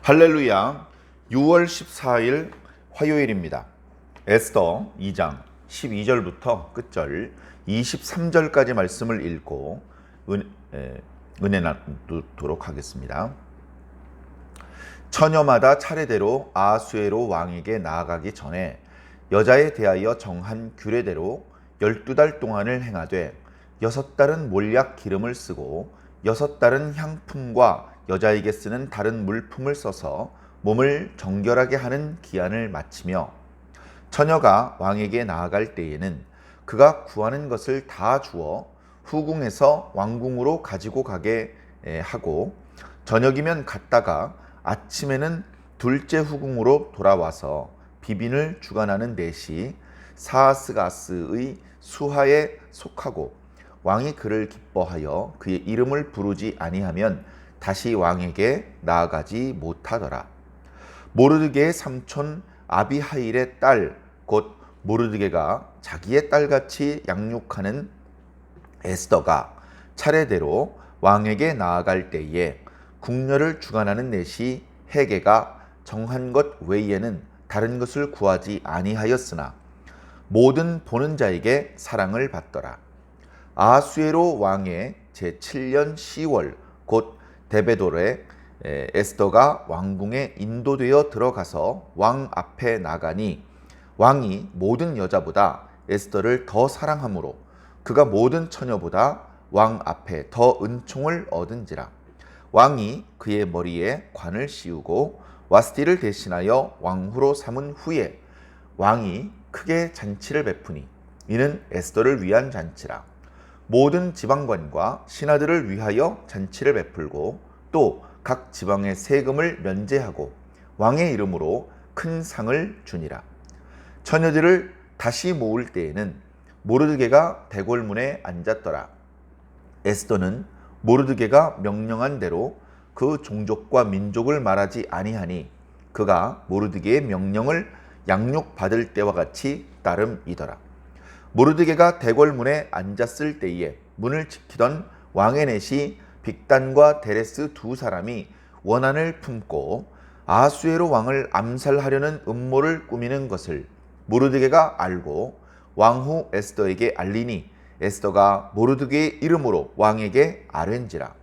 할렐루야. 6월 14일 화요일입니다. 에스더 2장 12절부터 끝절 23절까지 말씀을 읽고 은혜 나누도록 하겠습니다. 처녀마다 차례대로 아하수에로 왕에게 나아가기 전에 여자에 대하여 정한 규례대로 12달 동안을 행하되 6달은 몰약 기름을 쓰고 6달은 향품과 여자에게 쓰는 다른 물품을 써서 몸을 정결하게 하는 기한을 마치며 처녀가 왕에게 나아갈 때에는 그가 구하는 것을 다 주어 후궁에서 왕궁으로 가지고 가게 하고 저녁이면 갔다가 아침에는 둘째 후궁으로 돌아와서 비빈을 주관하는 넷이 사하스가스의 수하에 속하고 왕이 그를 기뻐하여 그의 이름을 부르지 아니하면 다시 왕에게 나아가지 못하더라. 모르드게의 삼촌 아비하일의 딸 곧 모르드게가 자기의 딸같이 양육하는 에스더가 차례대로 왕에게 나아갈 때에 궁녀를 주관하는 넷이 헤게가 정한 것 외에는 다른 것을 구하지 아니하였으나 모든 보는 자에게 사랑을 받더라. 아하수에로 왕의 제7년 10월 곧 데베돌에 에스더가 왕궁에 인도되어 들어가서 왕 앞에 나가니 왕이 모든 여자보다 에스더를 더 사랑하므로 그가 모든 처녀보다 왕 앞에 더 은총을 얻은지라. 왕이 그의 머리에 관을 씌우고 와스티를 대신하여 왕후로 삼은 후에 왕이 크게 잔치를 베푸니 이는 에스더를 위한 잔치라. 모든 지방관과 신하들을 위하여 잔치를 베풀고 또 각 지방의 세금을 면제하고 왕의 이름으로 큰 상을 주니라. 처녀들을 다시 모을 때에는 모르드게가 대궐문에 앉았더라. 에스더는 모르드게가 명령한 대로 그 종족과 민족을 말하지 아니하니 그가 모르드게의 명령을 양육받을 때와 같이 따름이더라. 모르드게가 대궐문에 앉았을 때에 문을 지키던 왕의 넷이 빅단과 데레스 두 사람이 원한을 품고 아하수에로 왕을 암살하려는 음모를 꾸미는 것을 모르드게가 알고 왕후 에스더에게 알리니 에스더가 모르드게의 이름으로 왕에게 아뢰는지라.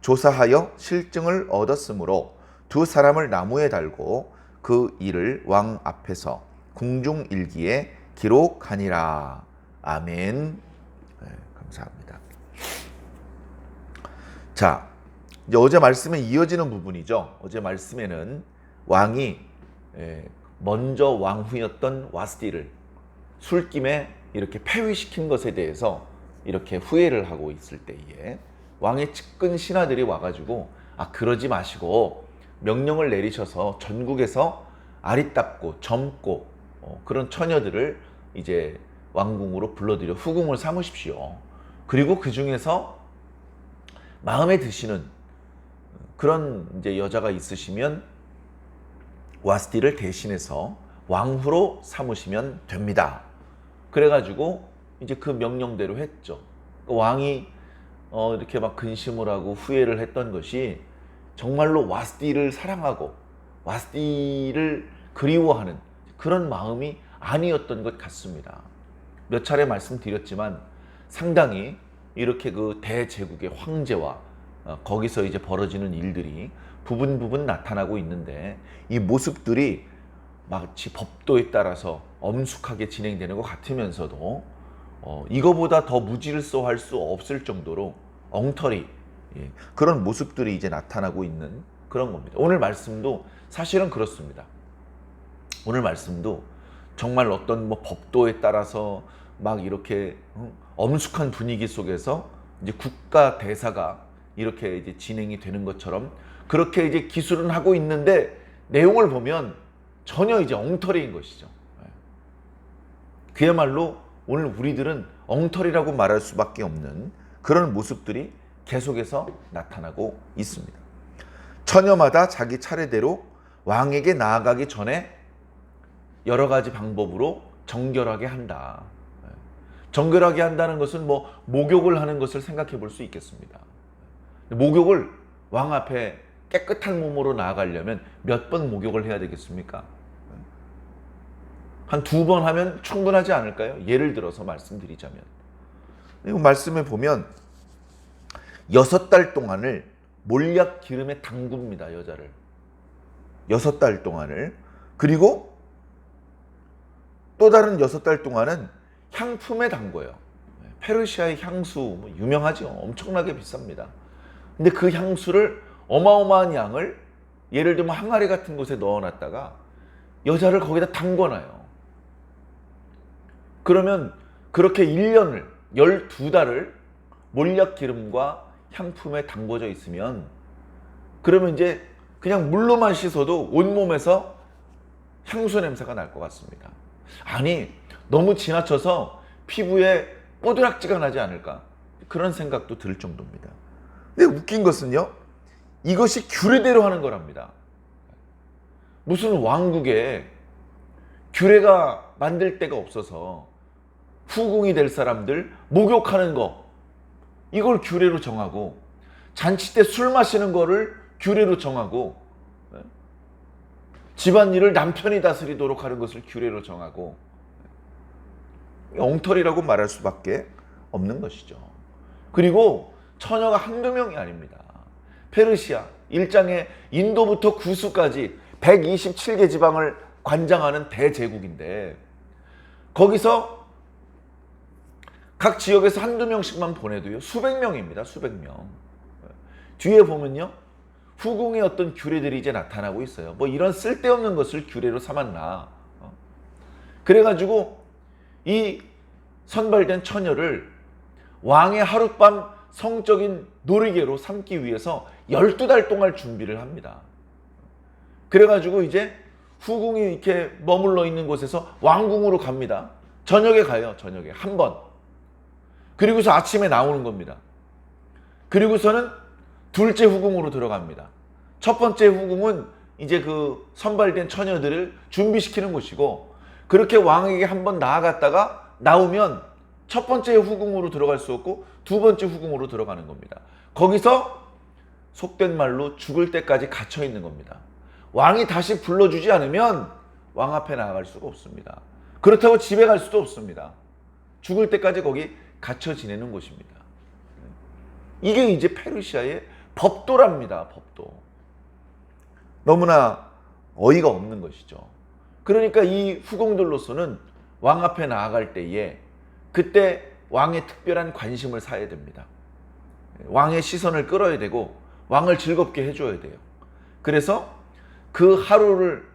조사하여 실증을 얻었으므로 두 사람을 나무에 달고 그 일을 왕 앞에서 궁중일기에 기록하니라. 아멘. 네, 감사합니다. 자, 이제 어제 말씀에 이어지는 부분이죠. 어제 말씀에는 왕이 먼저 왕후였던 와스티를 술김에 이렇게 폐위시킨 것에 대해서 이렇게 후회를 하고 있을 때에 왕의 측근 신하들이 와가지고 그러지 마시고 명령을 내리셔서 전국에서 아리따고 젊고 그런 처녀들을 이제 왕궁으로 불러들여 후궁을 삼으십시오. 그리고 그 중에서 마음에 드시는 그런 이제 여자가 있으시면 와스티를 대신해서 왕후로 삼으시면 됩니다. 그래가지고 이제 그 명령대로 했죠. 왕이 이렇게 막 근심을 하고 후회를 했던 것이 정말로 와스티를 사랑하고 와스티를 그리워하는 그런 마음이 아니었던 것 같습니다. 몇 차례 말씀드렸지만 상당히 이렇게 그 대제국의 황제와 거기서 이제 벌어지는 일들이 부분 나타나고 있는데 이 모습들이 마치 법도에 따라서 엄숙하게 진행되는 것 같으면서도 이거보다 더 무질서할 수 없을 정도로 엉터리 그런 모습들이 이제 나타나고 있는 그런 겁니다. 오늘 말씀도 사실은 그렇습니다. 오늘 말씀도 정말 어떤 법도에 따라서 막 이렇게 엄숙한 분위기 속에서 이제 국가 대사가 이렇게 이제 진행이 되는 것처럼 그렇게 이제 기술은 하고 있는데 내용을 보면 전혀 이제 엉터리인 것이죠. 그야말로 오늘 우리들은 엉터리라고 말할 수밖에 없는 그런 모습들이 계속해서 나타나고 있습니다. 처녀마다 자기 차례대로 왕에게 나아가기 전에 여러 가지 방법으로 정결하게 한다. 정결하게 한다는 것은 목욕을 하는 것을 생각해 볼 수 있겠습니다. 목욕을 왕 앞에 깨끗한 몸으로 나아가려면 몇 번 목욕을 해야 되겠습니까? 한 2번 하면 충분하지 않을까요? 예를 들어서 말씀드리자면, 이 말씀에 보면 6달 동안을 몰약 기름에 담굽니다. 여자를 6달 동안을. 그리고 또 다른 6달 동안은 향품에 담궈요. 페르시아의 향수 유명하죠. 엄청나게 비쌉니다. 근데 그 향수를 어마어마한 양을 예를 들면 항아리 같은 곳에 넣어놨다가 여자를 거기다 담궈놔요. 그러면 그렇게 1년을 12달을 몰약 기름과 향품에 담궈져 있으면, 그러면 이제 그냥 물로만 씻어도 온몸에서 향수 냄새가 날 것 같습니다. 아니, 너무 지나쳐서 피부에 뽀드락지가 나지 않을까, 그런 생각도 들 정도입니다. 근데 웃긴 것은요, 이것이 규례대로 하는 거랍니다. 무슨 왕국에 규례가 만들 데가 없어서 후궁이 될 사람들 목욕하는 거, 이걸 규례로 정하고, 잔치 때 술 마시는 거를 규례로 정하고, 집안일을 남편이 다스리도록 하는 것을 규례로 정하고, 엉터리라고 말할 수밖에 없는 것이죠. 그리고 처녀가 한두 명이 아닙니다. 페르시아 1장에 인도부터 구수까지 127개 지방을 관장하는 대제국인데, 거기서 각 지역에서 한두 명씩만 보내도요, 수백 명입니다. 수백 명. 뒤에 보면요, 후궁의 어떤 규례들이 이제 나타나고 있어요. 뭐 이런 쓸데없는 것을 규례로 삼았나. 그래가지고 이 선발된 처녀를 왕의 하룻밤 성적인 놀이개로 삼기 위해서 12달 동안 준비를 합니다. 그래가지고 이제 후궁이 이렇게 머물러 있는 곳에서 왕궁으로 갑니다. 저녁에 가요. 저녁에 한 번. 그리고서 아침에 나오는 겁니다. 그리고서는 둘째 후궁으로 들어갑니다. 첫 번째 후궁은 이제 그 선발된 처녀들을 준비시키는 곳이고, 그렇게 왕에게 한번 나아갔다가 나오면 첫 번째 후궁으로 들어갈 수 없고 두 번째 후궁으로 들어가는 겁니다. 거기서 속된 말로 죽을 때까지 갇혀 있는 겁니다. 왕이 다시 불러주지 않으면 왕 앞에 나아갈 수가 없습니다. 그렇다고 집에 갈 수도 없습니다. 죽을 때까지 거기 갇혀 지내는 곳입니다. 이게 이제 페르시아의 법도랍니다. 법도. 너무나 어이가 없는 것이죠. 그러니까 이 후궁들로서는 왕 앞에 나아갈 때에 그때 왕의 특별한 관심을 사야 됩니다. 왕의 시선을 끌어야 되고 왕을 즐겁게 해줘야 돼요. 그래서 그 하루를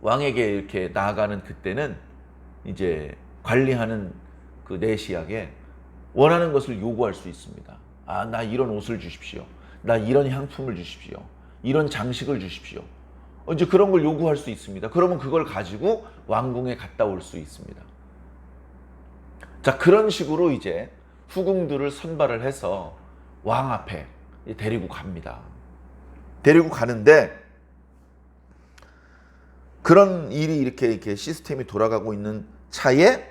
왕에게 이렇게 나아가는 그때는 이제 관리하는 그 내시에게 원하는 것을 요구할 수 있습니다. 아, 나 이런 옷을 주십시오. 나 이런 향품을 주십시오. 이런 장식을 주십시오. 이제 그런 걸 요구할 수 있습니다. 그러면 그걸 가지고 왕궁에 갔다 올 수 있습니다. 자, 그런 식으로 이제 후궁들을 선발을 해서 왕 앞에 데리고 갑니다. 데리고 가는데, 그런 일이 이렇게 시스템이 돌아가고 있는 차에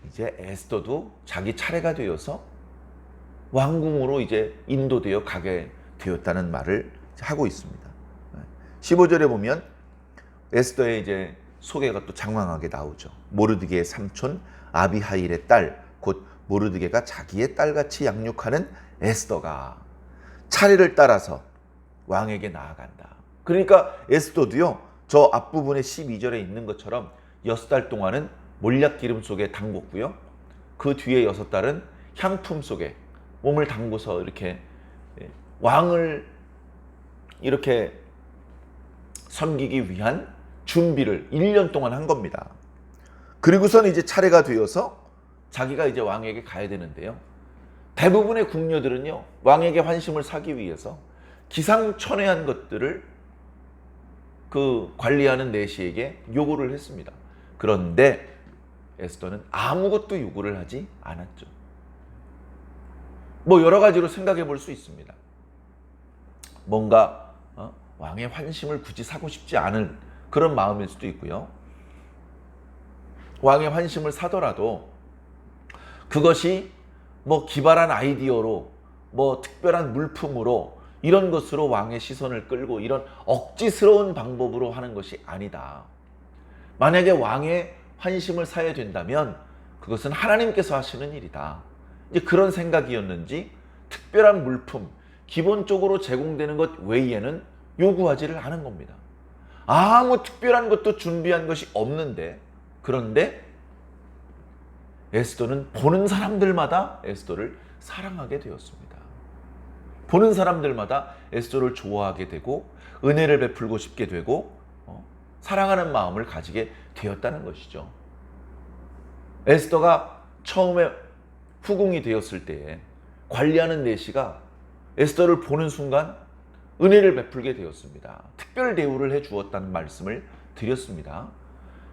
이제 에스더도 자기 차례가 되어서 왕궁으로 이제 인도되어 가게 되었다는 말을 하고 있습니다. 15절에 보면 에스더의 이제 소개가 또 장황하게 나오죠. 모르드게의 삼촌 아비하일의 딸, 곧 모르드게가 자기의 딸같이 양육하는 에스더가 차례를 따라서 왕에게 나아간다. 그러니까 에스더도요, 저 앞부분에 12절에 있는 것처럼 6달 동안은 몰약 기름 속에 담궜고요. 그 뒤에 6달은 향품 속에 몸을 담궈서 이렇게 왕을 이렇게 섬기기 위한 준비를 1년 동안 한 겁니다. 그리고서는 이제 차례가 되어서 자기가 이제 왕에게 가야 되는데요. 대부분의 궁녀들은요, 왕에게 환심을 사기 위해서 기상천외한 것들을 그 관리하는 내시에게 요구를 했습니다. 그런데 에스더는 아무것도 요구를 하지 않았죠. 뭐 여러 가지로 생각해 볼 수 있습니다. 뭔가 왕의 환심을 굳이 사고 싶지 않은 그런 마음일 수도 있고요. 왕의 환심을 사더라도 그것이 뭐 기발한 아이디어로 뭐 특별한 물품으로 이런 것으로 왕의 시선을 끌고 이런 억지스러운 방법으로 하는 것이 아니다. 만약에 왕의 환심을 사야 된다면 그것은 하나님께서 하시는 일이다. 이제 그런 생각이었는지 특별한 물품, 기본적으로 제공되는 것 외에는 요구하지를 않은 겁니다. 아무 특별한 것도 준비한 것이 없는데, 그런데 에스더는 보는 사람들마다 에스더를 사랑하게 되었습니다. 보는 사람들마다 에스더를 좋아하게 되고 은혜를 베풀고 싶게 되고 사랑하는 마음을 가지게 되었다는 것이죠. 에스더가 처음에 후궁이 되었을 때에 관리하는 내시가 에스더를 보는 순간 은혜를 베풀게 되었습니다. 특별 대우를 해주었다는 말씀을 드렸습니다.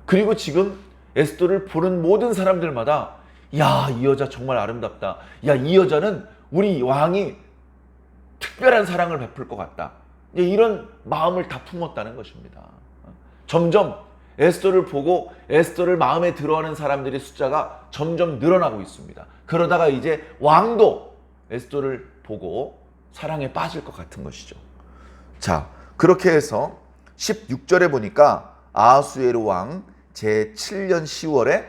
그리고 지금 에스더를 보는 모든 사람들마다 야, 이 여자 정말 아름답다. 야, 이 여자는 우리 왕이 특별한 사랑을 베풀 것 같다. 이런 마음을 다 품었다는 것입니다. 점점 에스더를 보고 에스더를 마음에 들어하는 사람들의 숫자가 점점 늘어나고 있습니다. 그러다가 이제 왕도 에스더를 보고 사랑에 빠질 것 같은 것이죠. 자, 그렇게 해서 16절에 보니까 아하수에로 왕 제7년 10월에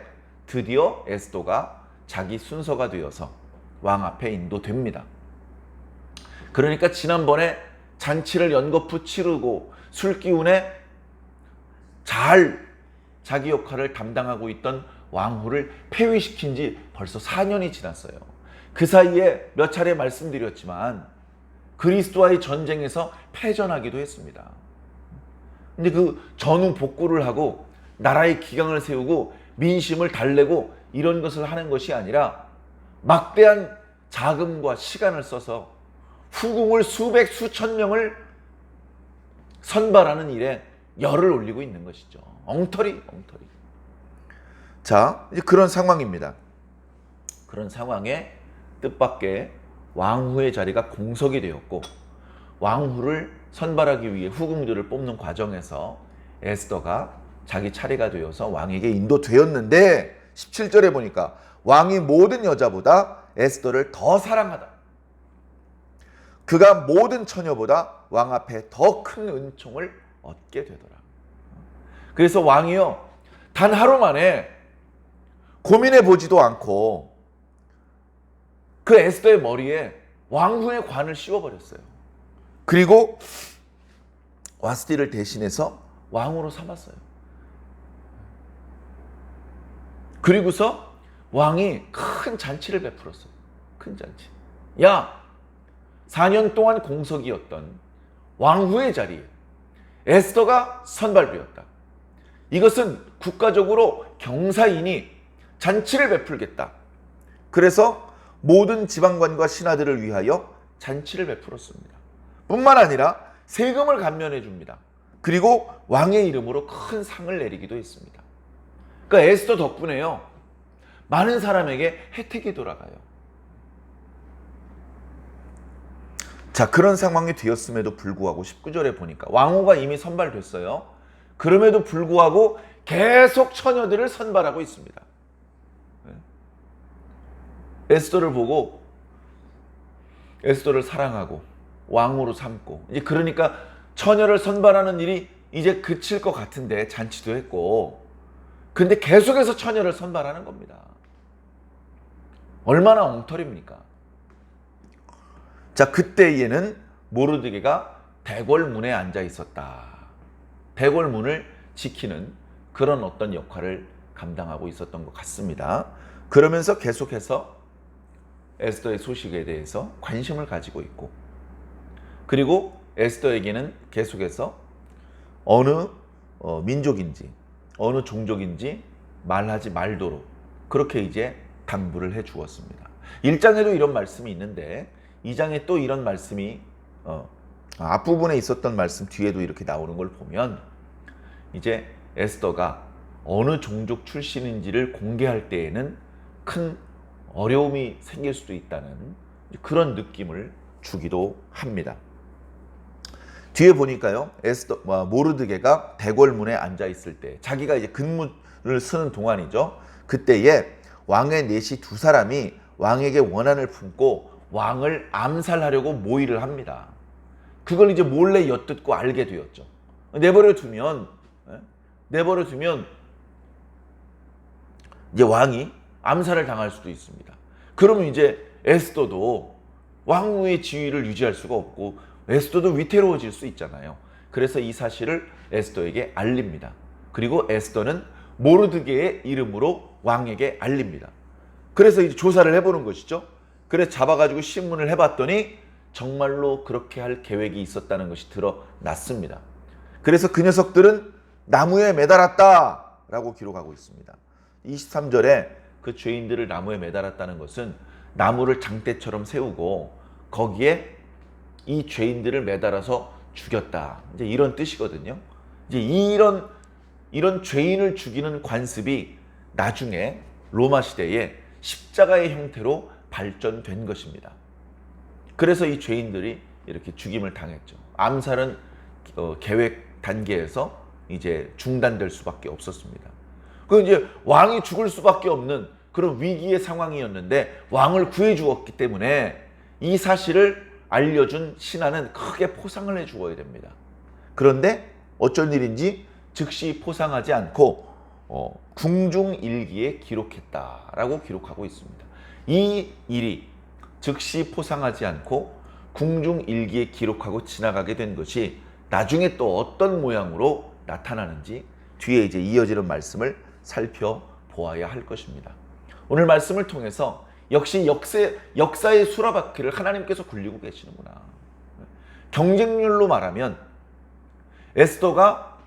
드디어 에스더가 자기 순서가 되어서 왕 앞에 인도됩니다. 그러니까 지난번에 잔치를 연거푸 치르고 술 기운에 잘 자기 역할을 담당하고 있던 왕후를 폐위시킨 지 벌써 4년이 지났어요. 그 사이에 몇 차례 말씀드렸지만 그리스도와의 전쟁에서 패전하기도 했습니다. 근데 그 전후 복구를 하고 나라의 기강을 세우고 민심을 달래고 이런 것을 하는 것이 아니라 막대한 자금과 시간을 써서 후궁을 수백 수천 명을 선발하는 일에 열을 올리고 있는 것이죠. 엉터리. 자, 이제 그런 상황입니다. 그런 상황에 뜻밖의 왕후의 자리가 공석이 되었고 왕후를 선발하기 위해 후궁들을 뽑는 과정에서 에스더가 자기 차례가 되어서 왕에게 인도되었는데 17절에 보니까 왕이 모든 여자보다 에스더를 더 사랑하다. 그가 모든 처녀보다 왕 앞에 더 큰 은총을 얻게 되더라. 그래서 왕이요, 단 하루 만에 고민해 보지도 않고 그 에스더의 머리에 왕후의 관을 씌워버렸어요. 그리고 와스티를 대신해서 왕으로 삼았어요. 그리고서 왕이 큰 잔치를 베풀었어요. 큰 잔치. 야, 4년 동안 공석이었던 왕후의 자리에 에스더가 선발되었다. 이것은 국가적으로 경사인이 잔치를 베풀겠다. 그래서 모든 지방관과 신하들을 위하여 잔치를 베풀었습니다. 뿐만 아니라 세금을 감면해 줍니다. 그리고 왕의 이름으로 큰 상을 내리기도 했습니다. 그러니까 에스더 덕분에요, 많은 사람에게 혜택이 돌아가요. 자, 그런 상황이 되었음에도 불구하고 19절에 보니까 왕후가 이미 선발됐어요. 그럼에도 불구하고 계속 처녀들을 선발하고 있습니다. 에스더를 보고 에스더를 사랑하고 왕으로 삼고, 이제 그러니까 처녀를 선발하는 일이 이제 그칠 것 같은데 잔치도 했고, 근데 계속해서 처녀를 선발하는 겁니다. 얼마나 엉터리입니까? 자, 그때에는 모르드게가 대궐문에 앉아 있었다. 대궐문을 지키는 그런 어떤 역할을 감당하고 있었던 것 같습니다. 그러면서 계속해서 에스더의 소식에 대해서 관심을 가지고 있고, 그리고 에스더에게는 계속해서 어느 민족인지 어느 종족인지 말하지 말도록 그렇게 이제 당부를 해 주었습니다. 1장에도 이런 말씀이 있는데 2장에 또 이런 말씀이 앞부분에 있었던 말씀 뒤에도 이렇게 나오는 걸 보면 이제 에스더가 어느 종족 출신인지를 공개할 때에는 큰 어려움이 생길 수도 있다는 그런 느낌을 주기도 합니다. 뒤에 보니까요, 모르드게가 대궐문에 앉아 있을 때, 자기가 이제 근무를 쓰는 동안이죠. 그때에 왕의 내시 두 사람이 왕에게 원한을 품고 왕을 암살하려고 모의를 합니다. 그걸 이제 몰래 엿듣고 알게 되었죠. 내버려 두면 이제 왕이 암살을 당할 수도 있습니다. 그러면 이제 에스더도 왕후의 지위를 유지할 수가 없고 에스더도 위태로워질 수 있잖아요. 그래서 이 사실을 에스더에게 알립니다. 그리고 에스더는 모르드게의 이름으로 왕에게 알립니다. 그래서 이제 조사를 해보는 것이죠. 그래서 잡아가지고 신문을 해봤더니 정말로 그렇게 할 계획이 있었다는 것이 드러났습니다. 그래서 그 녀석들은 나무에 매달았다라고 기록하고 있습니다. 23절에 그 죄인들을 나무에 매달았다는 것은 나무를 장대처럼 세우고 거기에 이 죄인들을 매달아서 죽였다. 이제 이런 뜻이거든요. 이제 이런 죄인을 죽이는 관습이 나중에 로마 시대에 십자가의 형태로 발전된 것입니다. 그래서 이 죄인들이 이렇게 죽임을 당했죠. 암살은 계획 단계에서 이제 중단될 수밖에 없었습니다. 그 이제 왕이 죽을 수밖에 없는 그런 위기의 상황이었는데 왕을 구해 주었기 때문에 이 사실을 알려준 신하는 크게 포상을 해 주어야 됩니다. 그런데 어쩐 일인지 즉시 포상하지 않고 궁중일기에 기록했다라고 기록하고 있습니다. 이 일이 즉시 포상하지 않고 궁중일기에 기록하고 지나가게 된 것이 나중에 또 어떤 모양으로 나타나는지 뒤에 이제 이어지는 말씀을 살펴보아야 할 것입니다. 오늘 말씀을 통해서 역시 역사의 수라바퀴를 하나님께서 굴리고 계시는구나. 경쟁률로 말하면 에스더가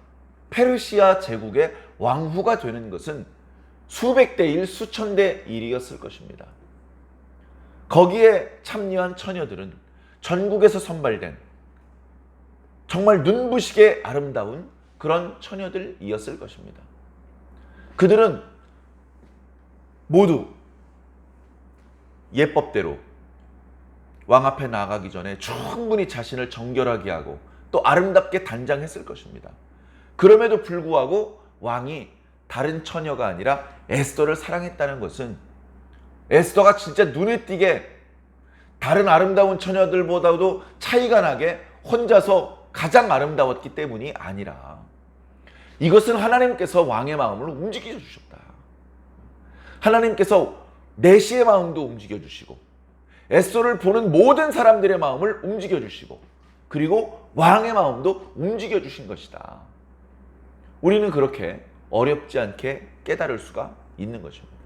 페르시아 제국의 왕후가 되는 것은 수백 대 일, 수천 대 일이었을 것입니다. 거기에 참여한 처녀들은 전국에서 선발된 정말 눈부시게 아름다운 그런 처녀들이었을 것입니다. 그들은 모두 예법대로 왕 앞에 나가기 전에 충분히 자신을 정결하게 하고 또 아름답게 단장했을 것입니다. 그럼에도 불구하고 왕이 다른 처녀가 아니라 에스더를 사랑했다는 것은 에스더가 진짜 눈에 띄게 다른 아름다운 처녀들보다도 차이가 나게 혼자서 가장 아름다웠기 때문이 아니라 이것은 하나님께서 왕의 마음을 움직여 주셨다. 하나님께서 내시의 마음도 움직여 주시고 에스더를 보는 모든 사람들의 마음을 움직여 주시고 그리고 왕의 마음도 움직여 주신 것이다. 우리는 그렇게 어렵지 않게 깨달을 수가 있는 것입니다.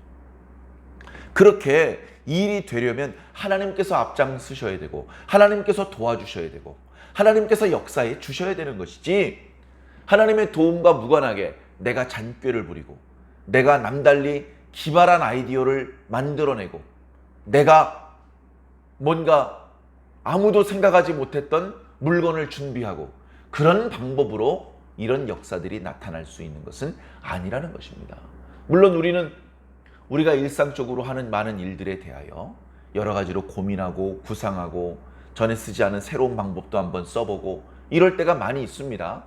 그렇게 일이 되려면 하나님께서 앞장서셔야 되고 하나님께서 도와주셔야 되고 하나님께서 역사에 주셔야 되는 것이지 하나님의 도움과 무관하게 내가 잔꾀를 부리고 내가 남달리 기발한 아이디어를 만들어내고 내가 뭔가 아무도 생각하지 못했던 물건을 준비하고 그런 방법으로 이런 역사들이 나타날 수 있는 것은 아니라는 것입니다. 물론 우리가 일상적으로 하는 많은 일들에 대하여 여러 가지로 고민하고 구상하고 전에 쓰지 않은 새로운 방법도 한번 써보고 이럴 때가 많이 있습니다.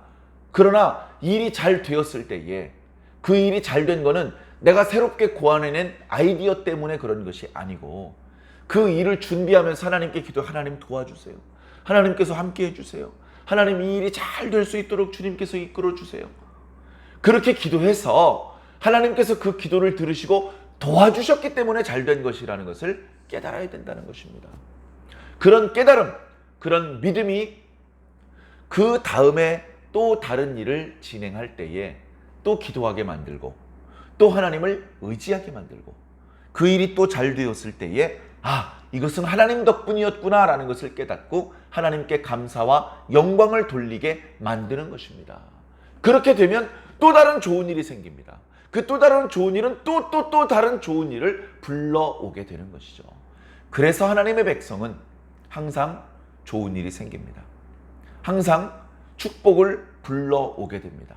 그러나 일이 잘 되었을 때에 그 일이 잘 된 거는 내가 새롭게 고안해낸 아이디어 때문에 그런 것이 아니고 그 일을 준비하면서 하나님께 기도해 하나님 도와주세요. 하나님께서 함께 해주세요. 하나님 이 일이 잘 될 수 있도록 주님께서 이끌어 주세요. 그렇게 기도해서 하나님께서 그 기도를 들으시고 도와주셨기 때문에 잘 된 것이라는 것을 깨달아야 된다는 것입니다. 그런 깨달음, 그런 믿음이 그 다음에 또 다른 일을 진행할 때에 또 기도하게 만들고 또 하나님을 의지하게 만들고 그 일이 또 잘 되었을 때에 이것은 하나님 덕분이었구나 라는 것을 깨닫고 하나님께 감사와 영광을 돌리게 만드는 것입니다. 그렇게 되면 또 다른 좋은 일이 생깁니다. 그 또 다른 좋은 일은 또 다른 좋은 일을 불러오게 되는 것이죠. 그래서 하나님의 백성은 항상 좋은 일이 생깁니다. 항상 축복을 불러오게 됩니다.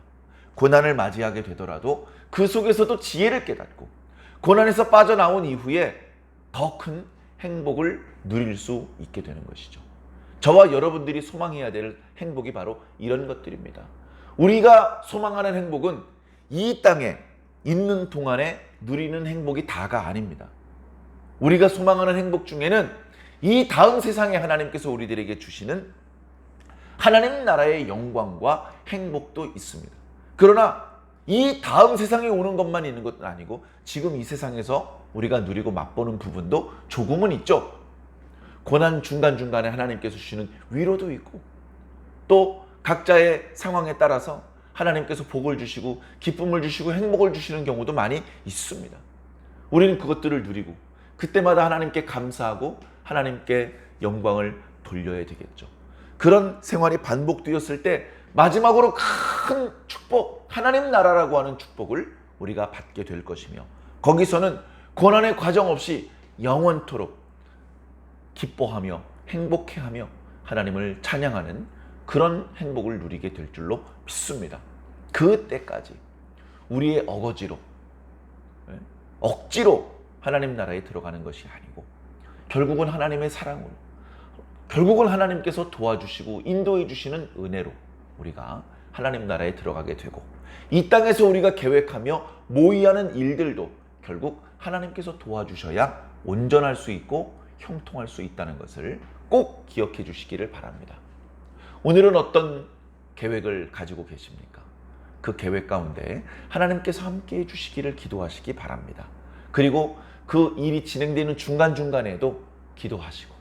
고난을 맞이하게 되더라도 그 속에서도 지혜를 깨닫고 고난에서 빠져나온 이후에 더 큰 행복을 누릴 수 있게 되는 것이죠. 저와 여러분들이 소망해야 될 행복이 바로 이런 것들입니다. 우리가 소망하는 행복은 이 땅에 있는 동안에 누리는 행복이 다가 아닙니다. 우리가 소망하는 행복 중에는 이 다음 세상에 하나님께서 우리들에게 주시는 하나님 나라의 영광과 행복도 있습니다. 그러나 이 다음 세상에 오는 것만 있는 것은 아니고 지금 이 세상에서 우리가 누리고 맛보는 부분도 조금은 있죠. 고난 중간중간에 하나님께서 주시는 위로도 있고 또 각자의 상황에 따라서 하나님께서 복을 주시고 기쁨을 주시고 행복을 주시는 경우도 많이 있습니다. 우리는 그것들을 누리고 그때마다 하나님께 감사하고 하나님께 영광을 돌려야 되겠죠. 그런 생활이 반복되었을 때 마지막으로 큰 축복, 하나님 나라라고 하는 축복을 우리가 받게 될 것이며 거기서는 고난의 과정 없이 영원토록 기뻐하며 행복해하며 하나님을 찬양하는 그런 행복을 누리게 될 줄로 믿습니다. 그때까지 우리의 어거지로 억지로 하나님 나라에 들어가는 것이 아니고 결국은 하나님의 사랑으로 결국은 하나님께서 도와주시고 인도해 주시는 은혜로 우리가 하나님 나라에 들어가게 되고 이 땅에서 우리가 계획하며 모의하는 일들도 결국 하나님께서 도와주셔야 온전할 수 있고 형통할 수 있다는 것을 꼭 기억해 주시기를 바랍니다. 오늘은 어떤 계획을 가지고 계십니까? 그 계획 가운데 하나님께서 함께해 주시기를 기도하시기 바랍니다. 그리고 그 일이 진행되는 중간중간에도 기도하시고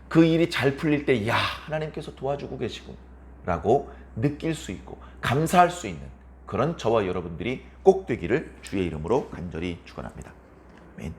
그 일이 잘 풀릴 때 야, 하나님께서 도와주고 계시군 라고 느낄 수 있고 감사할 수 있는 그런 저와 여러분들이 꼭 되기를 주의 이름으로 간절히 축원합니다. 아멘.